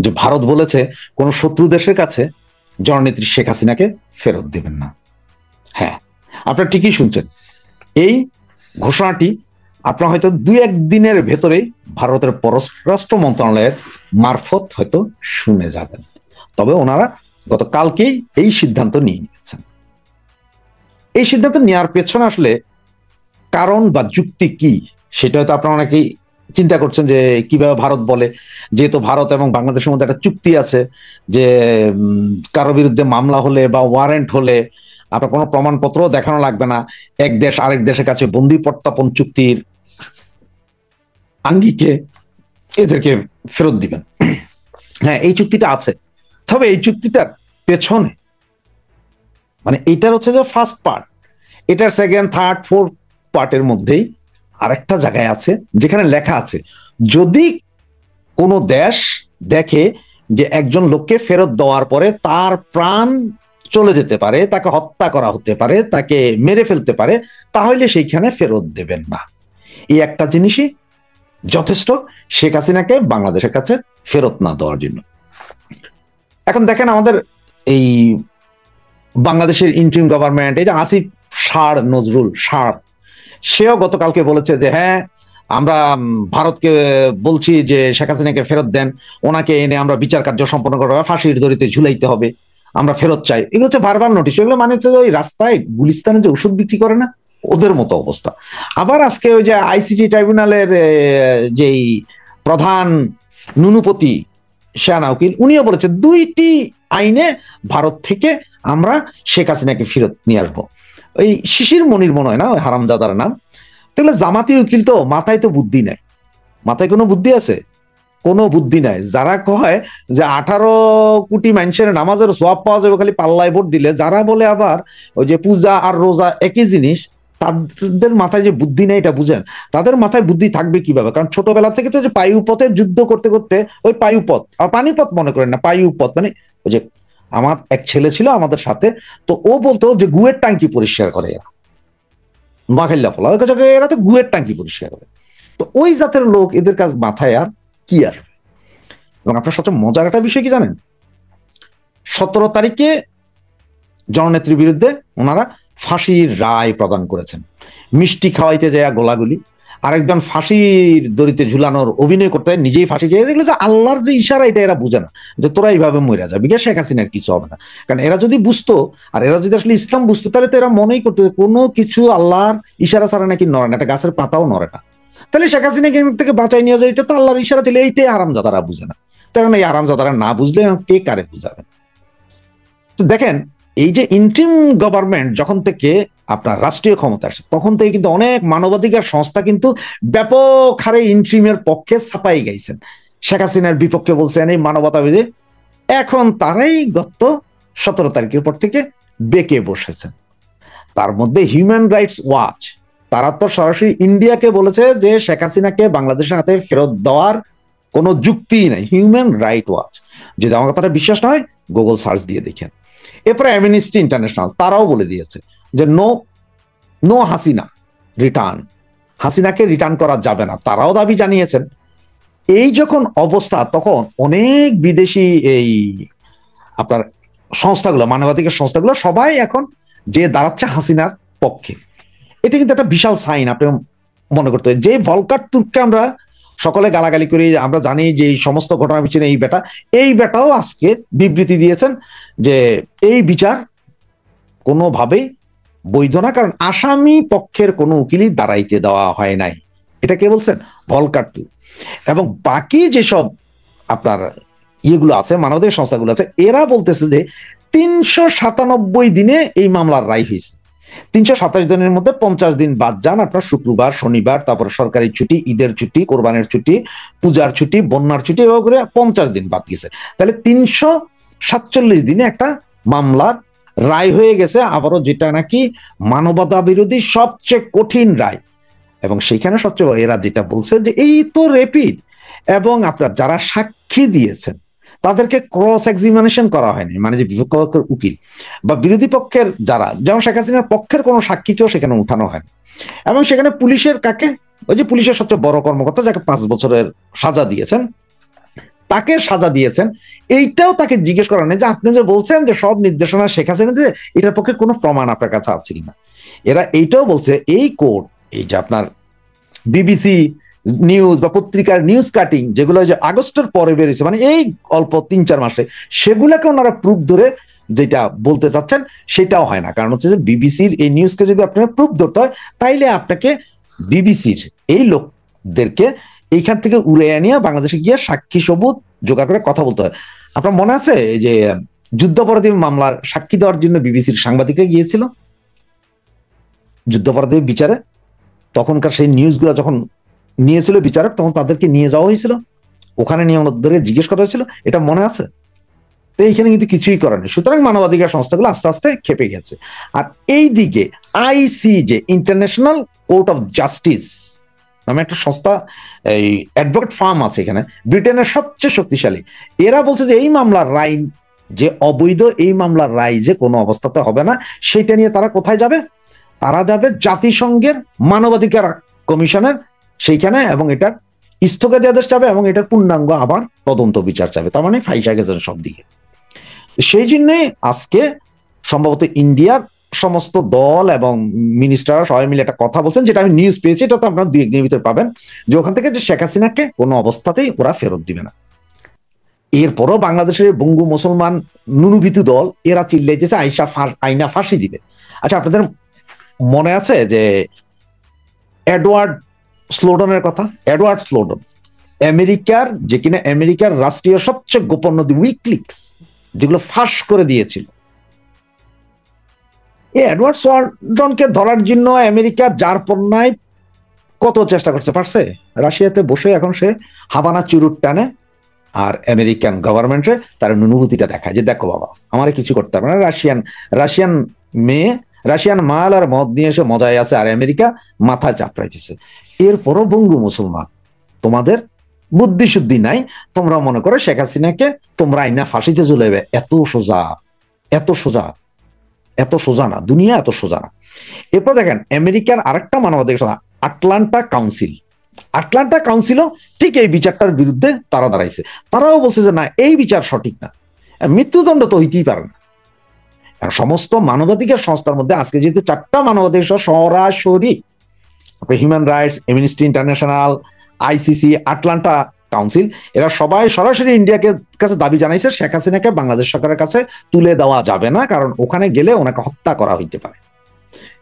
যে ভারত বলেছে কোন শত্রু দেশের কাছে জননেত্রী শেখ হাসিনাকে ফেরত দেবেন না। হ্যাঁ, আপনারা ঠিকই শুনছেন, এই ঘোষণাটি আপনারা হয়তো দুই একদিনের ভেতরেই ভারতের পররাষ্ট্র মন্ত্রণালয়ের মারফত হয়তো শুনে যাবেন। তবে ওনারা গতকালকেই এই সিদ্ধান্ত নিয়ে নিয়েছেন। এই সিদ্ধান্ত নেওয়ার পেছনে আসলে কারণ বা যুক্তি কি সেটা হয়তো আপনারা অনেকেই চিন্তা করছেন যে কিভাবে ভারত বলে, যেহেতু ভারত এবং বাংলাদেশের মধ্যে একটা চুক্তি আছে যে কারো বিরুদ্ধে মামলা হলে বা ওয়ারেন্ট হলে আপনার কোনো প্রমাণপত্র দেখানো লাগবে না, এক দেশ আরেক দেশের কাছে বন্দি প্রত্যাপন চুক্তির আঙ্গিকে এদেরকে ফেরত দিবেন। হ্যাঁ, এই চুক্তিটা আছে, তবে এই চুক্তিটার পেছনে মানে এটার হচ্ছে যে ফার্স্ট পার্ট, এটার সেকেন্ড থার্ড ফোর্থ পার্টের মধ্যেই আরেকটা জায়গায় আছে যেখানে লেখা আছে যদি কোনো দেশ দেখে যে একজন লোককে ফেরত দেওয়ার পরে তার প্রাণ চলে যেতে পারে, তাকে হত্যা করা হতে পারে, তাকে মেরে ফেলতে পারে, তাহলে সেইখানে ফেরত দেবেন না। এই একটা জিনিসই যথেষ্ট শেখ হাসিনাকে বাংলাদেশের কাছে ফেরত না দেওয়ার জন্য। এখন দেখেন আমাদের এই বাংলাদেশের ইন্টারিম গভর্নমেন্ট, এই যে আসিফ সার নজরুল সার, সেও গতকালকে বলেছে যে হ্যাঁ আমরা ভারতকে বলছি যে শেখ হাসিনাকে ফেরত দেন, ওনাকে এনে আমরা বিচার কার্য সম্পন্ন করতে হবে, ফাঁসির দড়িতে ঝুলাইতে হবে, আমরা ফেরত চাই। এগুলো হচ্ছে বারবার নোটিশ, এগুলো মানে হচ্ছে ওই রাস্তায় গুলিস্তানে যে ওষুধ বিক্রি করে না, ওদের মতো অবস্থা। আবার আজকে ওই যে আইসিটি ট্রাইব্যুনালের যেই প্রধান নুনুপতি শেয়ানা উকিল, উনিও বলেছে দুইটি আইনে ভারত থেকে আমরা শেখ হাসিনাকে ফেরত নিয়ে আসবো। ওই শিশির মনির মনে হয় না ওই হারামজাদার নাম, তাহলে জামাতি উকিল তো মাথায় তো বুদ্ধি নাই, মাথায় কোনো বুদ্ধি আছে? কোনো বুদ্ধি নাই। যারা কয় যে 18 কোটি মানুষের নামাজের সোয়াব পাওয়া যাবে খালি পাল্লায় ভোট দিলে, যারা বলে আবার ওই যে পূজা আর রোজা একই জিনিস, তাদের মাথায় যে বুদ্ধি নেই এটা বুঝেন। তাদের মাথায় বুদ্ধি থাকবে কিভাবে? কারণ ছোটবেলা থেকে তো যে পায়ুপথের যুদ্ধ করতে করতে ওই পায়ুপথ আর পানিপথ মনে করেন না, পায়ুপথ মানে ওই যে আমার এক ছেলে ছিল আমাদের সাথে, তো ও বলতো যে গুয়ের টাঙ্কি পরিষ্কার করে এরা, নোয়াখালীলা ফলা এরা তো গুয়ের টাঙ্কি পরিষ্কার করে। তো ওই জাতের লোক, এদের কাজ মাথায় আর কি আসবে? এবং আপনার সবচেয়ে মজার একটা বিষয় কি জানেন, 17 তারিখে জননেত্রীর বিরুদ্ধে ওনারা ফাঁসির রায় প্রদান করেছেন। মিষ্টি খাওয়াইতে যায় গোলাগুলি, আরেকজন ফাঁসির দড়িতে ঝুলানোর অভিনয় করতে নিজেই ফাঁসি খেয়ে, দেখলো যে আল্লাহর যে ইশারা এটা এরা বুঝে না, যে তোরা এইভাবে মরে যাবি, শেখ হাসিনার কিছু হবে না। কারণ এরা যদি বুঝতো, আর এরা যদি আসলে ইসলাম বুঝতো, তাহলে তো এরা মনেই করতো কোনো কিছু আল্লাহর ইশারা ছাড়া নাকি নড়ে না, একটা গাছের পাতাও নড়ে না। তাহলে শেখ হাসিনাকে থেকে বাঁচাই নিয়ে যায়, এটা তো আল্লাহর ইশারা ছিল, এইটাই আরামজাদারা বুঝে না। তখন এই আরামজাদারা না বুঝলে কে কারে বুঝাবে? তো দেখেন, এই যে ইন্টারিম গভর্নমেন্ট যখন থেকে আপনার রাষ্ট্রীয় ক্ষমতা আসছে, তখন থেকে কিন্তু অনেক মানবাধিকার সংস্থা কিন্তু ব্যাপক হারে ইন্টারিমের পক্ষে ছাপাই গাইছেন, শেখ হাসিনার বিপক্ষে বলছেন এই মানবতাবিদে। এখন তারাই গত 17 তারিখের পর থেকে বেঁকে বসেছেন। তার মধ্যে হিউম্যান রাইটস ওয়াচ, তারা তো সরাসরি ইন্ডিয়াকে বলেছে যে শেখ হাসিনাকে বাংলাদেশের হাতে ফেরত দেওয়ার কোনো যুক্তি নাই। হিউম্যান রাইট ওয়াচ, যদি আমার কথাটা বিশ্বাস না হয় গুগল সার্চ দিয়ে দেখেন। এরপরে অ্যামনেস্টি ইন্টারন্যাশনাল, তারাও বলে দিয়েছে যে নো হাসিনা রিটার্ন, হাসিনাকে রিটার্ন করা যাবে না, তারাও দাবি জানিয়েছেন। এই যখন অবস্থা, তখন অনেক বিদেশি এই আপনার সংস্থাগুলো, মানবাধিকার সংস্থাগুলো সবাই এখন যে দাঁড়াচ্ছে হাসিনার পক্ষে। এটা কিন্তু একটা বিশাল সাইন। আপনি মনে করতে যে ভলকার তুর্ককে আমরা সকলে গালাগালি করি, আমরা জানি যে এই সমস্ত ঘটনার পিছনে এই বেটাও আজকে বিবৃতি দিয়েছেন যে এই বিচার কোনোভাবেই বৈধ না, কারণ আসামি পক্ষের কোনো উকিলই দাঁড়াইতে দেওয়া হয় নাই। এটা কে বলছেন? Volker Turk. এবং বাকি যেসব আপনার ইয়েগুলো আছে, মানবাধিকার সংস্থাগুলো আছে, এরা বলতেছে যে 397 দিনে এই মামলার রায় হয়েছে। 327 দিনের মধ্যে 50 দিন বাদ যান আপনার শুক্রবার, শনিবার, তারপরে সরকারি ছুটি, ঈদের ছুটি, কোরবানের ছুটি, পূজার ছুটি, বন্যার ছুটি, এভাবে করে 50 দিন বাদ গেছে। তাহলে 347 দিনে একটা মামলার রায় হয়ে গেছে, আবারও যেটা নাকি মানবতা বিরোধী সবচেয়ে কঠিন রায়। এবং সেখানে সবচেয়ে এরা যেটা বলছে যে এই তো রেপিড, এবং আপনার যারা সাক্ষী দিয়েছেন তাদেরকে ক্রস এক্সামিনেশন করা হয়নি, মানে যে বিপক্ষ পক্ষের উকিল বা বিরোধী পক্ষের যারা, যেমন শেখ হাসিনার পক্ষের কোনো সাক্ষীকেও সেখানে উঠানো হয়নি। এবং সেখানে পুলিশের কাকে, ওই যে পুলিশের সবচেয়ে বড় কর্মকর্তা যাকে 5 বছরের সাজা দিয়েছেন, তাকে সাজা দিয়েছেন, এইটাও তাকে জিজ্ঞেস করা নেই যে আপনি যে বলছেন যে সব নির্দেশনা শেখ হাসিনা দিয়েছে, এটার পক্ষে কোনো প্রমাণ আপনার কাছে আছে কিনা। এরা এইটাও বলছে এই কোর্ট, এই যে আপনার বিবিসি নিউজ বা পত্রিকার নিউজ কাটিং যেগুলো যে আগস্টের পরে বেরিয়েছে, মানে এই অল্প 3-4 মাসে, সেগুলাকে ওনারা প্রুফ ধরে যেটা বলতে চাচ্ছেন সেটাও হয় না। কারণ হচ্ছে যে বিবিসির এই নিউজকে যদি আপনার প্রুফ ধরতে হয়, তাইলে আপনাকে বিবিসির এই লোকদেরকে এইখান থেকে উড়ে আনিয়ে বাংলাদেশে গিয়ে সাক্ষী সবুত জোগাড় করে কথা বলতে হয়। আপনার মনে আছে যে যুদ্ধাপরাধী মামলার সাক্ষী দেওয়ার জন্য বিবিসির সাংবাদিকরা গিয়েছিল যুদ্ধাপরাধী বিচারে, তখনকার সেই নিউজগুলো যখন নিয়েছিল বিচারক, তখন তাদেরকে নিয়ে যাওয়া হয়েছিল, ওখানে নিয়ে ওনাদেরকে জিজ্ঞেস করা হয়েছিল, এটা মনে আছে? তো এইখানে কিন্তু কিছুই করা নেই। সুতরাং মানবাধিকার সংস্থাগুলো আস্তে আস্তে খেপে গেছে। আর এই দিকে ICJ, international court of justice নামে একটা সংস্থা, এই অ্যাডভোকেট ফার্ম আছে এখানে, ব্রিটেনের সবচেয়ে শক্তিশালী, এরা বলছে যে এই মামলার রায় যে অবৈধ, এই মামলার রায় যে কোনো অবস্থাতে হবে না, সেটা নিয়ে তারা কোথায় যাবে? তারা যাবে জাতিসংঘের মানবাধিকার কমিশনের সেইখানে, এবং এটার স্থগিতাদেশ চাবে এবং এটার পূর্ণাঙ্গ আবার তদন্ত বিচার চাবে। তার মানে ফাইসা গেছেন সব দিকে। সেই জন্যই আজকে সম্ভবত ইন্ডিয়ার সমস্ত দল এবং মিনিস্টাররা সবাই মিলে একটা কথা বলছেন, যেটা আমি নিউজ পেয়েছি, এটা তো আপনারা 2-1 দিনের ভিতরে পাবেন, যে ওখান থেকে যে শেখ হাসিনাকে কোনো অবস্থাতেই ওরা ফেরত দিবে না। এরপরও বাংলাদেশের বঙ্গু মুসলমান নুনুভিতু দল এরা চিল্লাইতেছে আইনা ফাঁসি দিবে। আচ্ছা, আপনাদের মনে আছে যে এডওয়ার্ড স্নোডেনের কথা? এডওয়ার্ড স্নোডেন আমেরিকার, যে কিনা আমেরিকার রাষ্ট্রীয় সবচেয়ে গোপন নথি উইকিলিক্স যেগুলো ফাঁস করে দিয়েছিল, এই এডওয়ার্ড স্নোডেনকে ধরার জন্য আমেরিকার জারপন্নায় কত চেষ্টা করছে, পারছে? রাশিয়াতে বসে এখন সে হাবানা চুরুট টানে, আর আমেরিকান গভর্নমেন্টে তার অনুভূতিটা দেখায় যে দেখো বাবা, আমার কিছু করতে পারবে না, রাশিয়ান মেয়ে, রাশিয়ান মাল আর মদ নিয়ে এসে মজায় আছে, আর আমেরিকা মাথায় চাপড়াইতেছে। এরপরও বঙ্গু মুসলমান, তোমাদের বুদ্ধি শুদ্ধি নাই, তোমরা মনে করো শেখ হাসিনাকে তোমরা আইনা ফাঁসিতে ঝুলাইবে। এত সোজা, এত সোজা, এত সোজা না, দুনিয়া এত সোজা না। এরপর দেখেন আমেরিকার আরেকটা মানবাধিকার সভা, আটলান্টা কাউন্সিল, আটলান্টা কাউন্সিলও ঠিক এই বিচারটার বিরুদ্ধে তারা দাঁড়াইছে। তারাও বলছে যে না, এই বিচার সঠিক না, মৃত্যুদণ্ড তো হইতেই পারে না। সমস্ত মানবাধিকার সংস্থার মধ্যে আজকে যেহেতু 4টা মানবাধিকার সরাসরি human rights, amnesty international, ICC, Atlanta council, এরা সবাই সরাসরি ইন্ডিয়াকে কাছে দাবি জানাইছে শেখ হাসিনাকে বাংলাদেশ সরকারের কাছে তুলে দেওয়া যাবে না, কারণ ওখানে গেলে ওনাকে হত্যা করা হইতে পারে।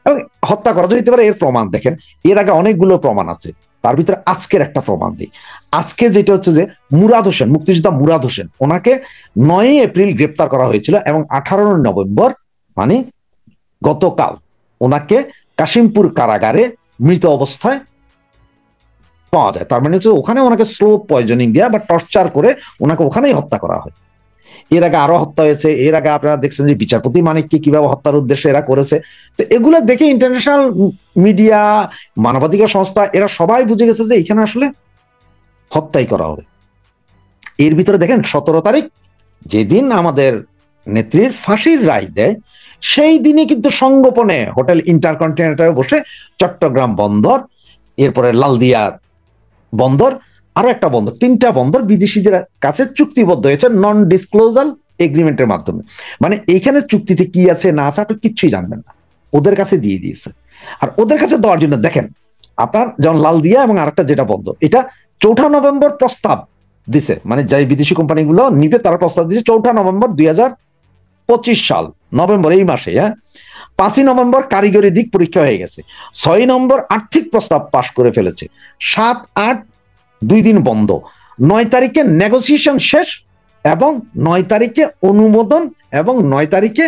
এবং হত্যা করা যেতে পারে এর প্রমাণ দেখেন, এর আগে অনেকগুলো প্রমাণ আছে, তার ভিতরে আজকের একটা প্রমাণ দিই। আজকে যেটা হচ্ছে যে মুরাদ হোসেন, মুক্তিযোদ্ধা মুরাদ হোসেন, ওনাকে 9 এপ্রিল গ্রেপ্তার করা হয়েছিল এবং 18 নভেম্বর মানে গতকাল ওনাকে কাশিমপুর কারাগারে মৃত অবস্থায় পাওয়া যায়। তার মানে হচ্ছে ওখানে ওনাকে স্লো পয়জনিং দেওয়া বা টর্চার করে ওনাকে ওখানেই হত্যা করা হয়। এর আগে আরো হত্যা হয়েছে, এর আগে আপনারা দেখছেন যে বিচারপতি মানিককে কিভাবে হত্যার উদ্দেশ্যে এরা করেছে। তো এগুলো দেখে ইন্টারন্যাশনাল মিডিয়া, মানবাধিকার সংস্থা, এরা সবাই বুঝে গেছে যে এখানে আসলে হত্যাই করা হবে। এর ভিতরে দেখেন 17 তারিখ যেদিন আমাদের নেত্রীর ফাঁসির রায় দেয়, সেই দিনই কিন্তু সংগোপনে হোটেল ইন্টারকন্টিনেন্টালে বসে চট্টগ্রাম বন্দর, এরপরে লালদিয়া বন্দর, আরো একটা বন্দর, 3টা বন্দর বিদেশিদের কাছে চুক্তিবদ্ধ হয়েছে নন ডিসক্লোজার এগ্রিমেন্টের মাধ্যমে। মানে এইখানে চুক্তিতে কি আছে না আছে আপনি কিচ্ছুই জানবেন না, ওদের কাছে দিয়ে দিয়েছে। আর ওদের কাছে দেওয়ার জন্য দেখেন আপনার যেমন লালদিয়া এবং আরেকটা যেটা বন্দর, এটা 4 নভেম্বর প্রস্তাব দিছে, মানে যাই বিদেশি কোম্পানিগুলো নিবে তারা প্রস্তাব দিচ্ছে 4 নভেম্বর 2025 সাল নভেম্বর, এই মাসে। হ্যাঁ, 5 নভেম্বর কারিগরি দিক পরীক্ষা হয়ে গেছে, 6 নভেম্বর আর্থিক প্রস্তাব পাশ করে ফেলেছে, 7-8 2 দিন বন্ধ, 9 তারিখে নেগোসিয়েশন শেষ এবং 9 তারিখে অনুমোদন এবং 9 তারিখে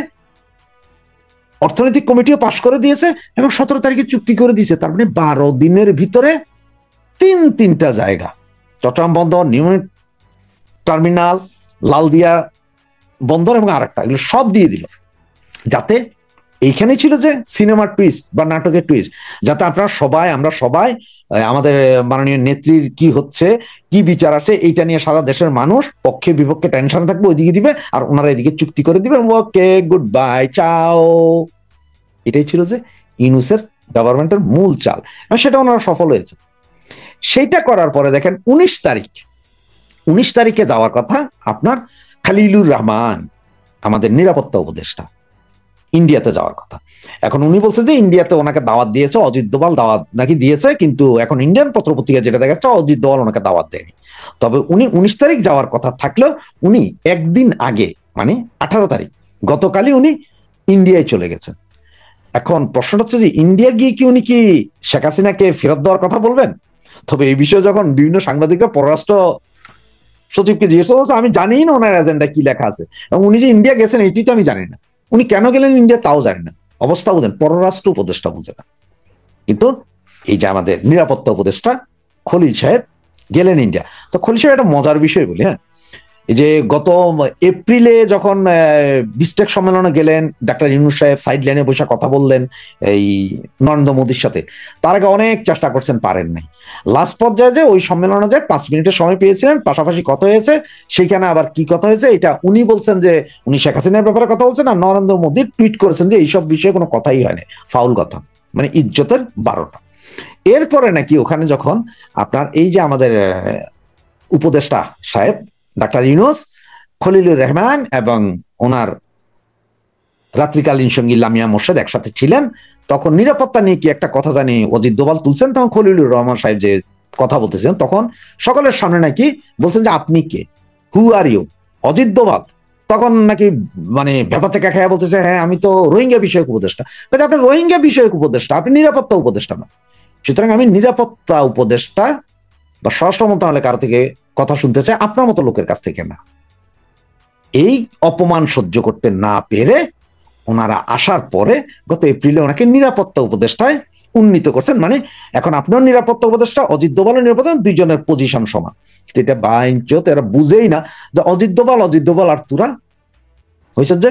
অর্থনৈতিক কমিটিও পাশ করে দিয়েছে এবং 17 তারিখে চুক্তি করে দিয়েছে। তার মানে 12 দিনের ভিতরে 3টা জায়গা, চট্টগ্রাম বন্দর, নিউ টার্মিনাল, লালদিয়া বন্দর এবং আরেকটা, এগুলো সব দিয়ে দিল, যাতে এইখানে ছিল যে সিনেমার টুইস্ট বা নাটকের টুইস্ট, যাতে আপনারা সবাই, আমরা সবাই আমাদের মাননীয় নেত্রীর কি হচ্ছে, কি বিচার আছে, এইটা নিয়ে সারা দেশের মানুষ পক্ষে বিপক্ষে টেনশন থাকবে, ওইদিকে দিবে আর ওনারা এদিকে চুক্তি করে দিবে, ওকে গুড বাই চাও। এটাই ছিল যে ইউনূসের গভর্নমেন্টের মূল চাল, সেটা ওনারা সফল হয়েছে। সেইটা করার পরে দেখেন 19 তারিখ 19 তারিখে যাওয়ার কথা আপনার খালিলুর রহমান, আমাদের নিরাপত্তা উপদেষ্টা, ইন্ডিয়াতে যাওয়ার কথা। এখন উনি বলছে যে ইন্ডিয়াতে ওনাকে দাওয়াত দিয়েছে, অজিত দোভাল দাওয়াত নাকি দিয়েছে, কিন্তু এখন ইন্ডিয়ান পত্রপত্রিকা যেটা দেখাচ্ছে অজিত দোভাল ওনাকে দাওয়াত দেয়নি। তবে উনি 19 তারিখ যাওয়ার কথা থাকলেও উনি একদিন আগে মানে 18 তারিখ গতকালই উনি ইন্ডিয়ায় চলে গেছেন। এখন প্রশ্নটা হচ্ছে যে ইন্ডিয়া গিয়ে কি উনি কি শেখ হাসিনাকে ফেরত দেওয়ার কথা বলবেন? তবে এই বিষয়ে যখন বিভিন্ন সাংবাদিকরা পররাষ্ট্র সচিবকে জিজ্ঞেস করছে, আমি জানি না ওনার এজেন্ডা কি লেখা আছে, এবং উনি যে ইন্ডিয়া গেছেন এটি তো আমি জানি না, উনি কেন গেলেন ইন্ডিয়া তাও জানি না। অবস্থা বুঝেন, পররাষ্ট্র উপদেষ্টা বুঝে না, কিন্তু এই যে আমাদের নিরাপত্তা উপদেষ্টা খলিল সাহেব গেলেন ইন্ডিয়া। তো খলিল সাহেব একটা মজার বিষয় বলি, হ্যাঁ, এই যে গত এপ্রিলে যখন বিস্টেক সম্মেলনে গেলেন, ডাক্তার ইউনূস সাহেব সাইড লাইনে বসে কথা বললেন এই নরেন্দ্র মোদীর সাথে, তার আগে অনেক চেষ্টা করছেন, পারেন নাই। লাস্ট পর্যায়ে যে ওই সম্মেলনে যে 5 মিনিটের সময় পেয়েছিলেন, পাশাপাশি কথা হয়েছে, সেখানে আবার কি কথা হয়েছে এটা উনি বলছেন যে উনি শেখ হাসিনার ব্যাপারে কথা বলছেন, আর নরেন্দ্র মোদী টুইট করেছেন যে এইসব বিষয়ে কোনো কথাই হয়নি, ফাউল কথা, মানে ইজ্জতের 12টা। এরপরে নাকি ওখানে যখন আপনার এই যে আমাদের উপদেষ্টা সাহেব ডাক্তার ইউনূস, খলিলুর রহমান এবং ওনার রাত্রিকালীন সঙ্গী লামিয়া মোর্শেদ একসাথে ছিলেন, তখন নিরাপত্তা নিয়ে কি একটা কথা জানি অজিত দোভাল তুলছেন, তখন খলিলুর রহমান সাহেব যে কথা বলতেছেন তখন সকলের সামনে নাকি বলছেন যে আপনি কে, হু আর ইউ, অজিত দোভাল। তখন নাকি মানে ব্যাপার থেকে খায়া বলতেছে, হ্যাঁ আমি তো রোহিঙ্গা বিষয়ক উপদেষ্টা। আপনি রোহিঙ্গা বিষয়ক উপদেষ্টা, আপনি নিরাপত্তা উপদেষ্টা না। সুতরাং আমি নিরাপত্তা উপদেষ্টা বা স্বরাষ্ট্র মন্ত্রণালয় কারো থেকে কথা শুনতে চাই, আপনার মতো লোকের কাছ থেকে না। এই অপমান সহ্য করতে না পেরে ওনারা আসার পরে গত এপ্রিলে ওনাকে নিরাপত্তা উপদেষ্টায় উন্নীত করছেন। মানে এখন আপনার নিরাপত্তা উপদেষ্টা, অজিত দোভালের নিরাপত্তা, দুইজনের পজিশন সমান। কিন্তু এটা বাইঞ্চত এরা বুঝেই না যে অজিত দোভাল আর তুরা হয়েছে যে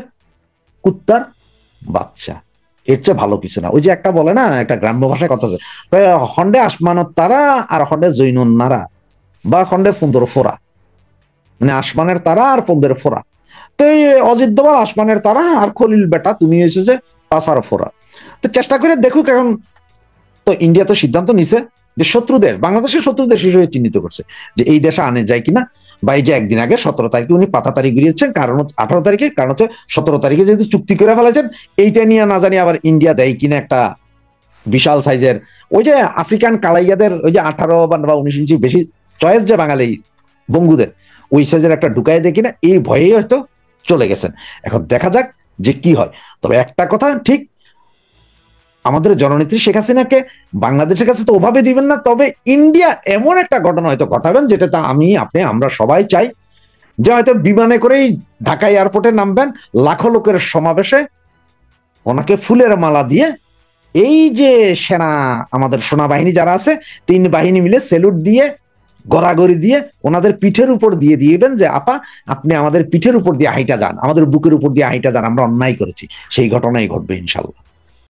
কুত্তার বাচ্চা, এর চেয়ে ভালো কিছু না। ওই যে একটা বলে না, একটা গ্রাম্য ভাষায় কথা আছে, খন্ডে আসমানত তারা আর খন্ডে জৈনুন নারা, বা খন্ডে ফুন্দর ফোরা, মানে আসমানের তারা আর ফন্দের ফোরা। তো এই অজিত দোভাল আসমানের তারা, আর খলিল বেটা তুমি এসেছে পাসার ফোরা। তো চেষ্টা করে দেখুক। এখন তো ইন্ডিয়া তো সিদ্ধান্ত নিছে যে শত্রু দেশ, বাংলাদেশের শত্রু দেশ হিসেবে চিহ্নিত করছে যে এই দেশে আনে যায় কিনা। বা এই যে একদিন আগে 17 তারিখে উনি পাতা তারিখ বেরিয়েছেন, কারণ 18 তারিখে, কারণ হচ্ছে 17 তারিখে যেহেতু চুক্তি করে ফেলেছেন, এইটা নিয়ে না জানি আবার ইন্ডিয়া দেয় কিনা একটা বিশাল সাইজের ওই যে আফ্রিকান কালাইয়াদের ওই যে 18 বা 19 ইঞ্চি বেশি চয়েস যে বাঙালি বঙ্গুদের, ওই সাইজের একটা ঢুকাই দেয় কিনা এই ভয়েই হয়তো চলে গেছেন। এখন দেখা যাক যে কি হয়। তবে একটা কথা ঠিক, আমাদের জননেত্রী শেখ হাসিনাকে বাংলাদেশের কাছে তো ওভাবে দিবেন না, তবে ইন্ডিয়া এমন একটা ঘটনা হয়তো ঘটাবেন যেটা আমি আপনি আমরা সবাই চাই, যে হয়তো বিমানে করেই ঢাকা এয়ারপোর্টে নামবেন, লাখো লোকের সমাবেশে ওনাকে ফুলের মালা দিয়ে, এই যে সেনা আমাদের সেনাবাহিনী যারা আছে 3 বাহিনী মিলে সেলুট দিয়ে গড়াগড়ি দিয়ে ওনাদের পিঠের উপর দিয়ে দিবেন যে আপা আপনি আমাদের পিঠের উপর দিয়ে হাইটা যান, আমাদের বুকের উপর দিয়ে হাইটা যান, আমরা অন্যায় করেছি। সেই ঘটনাই ঘটবে ইনশাল্লাহ।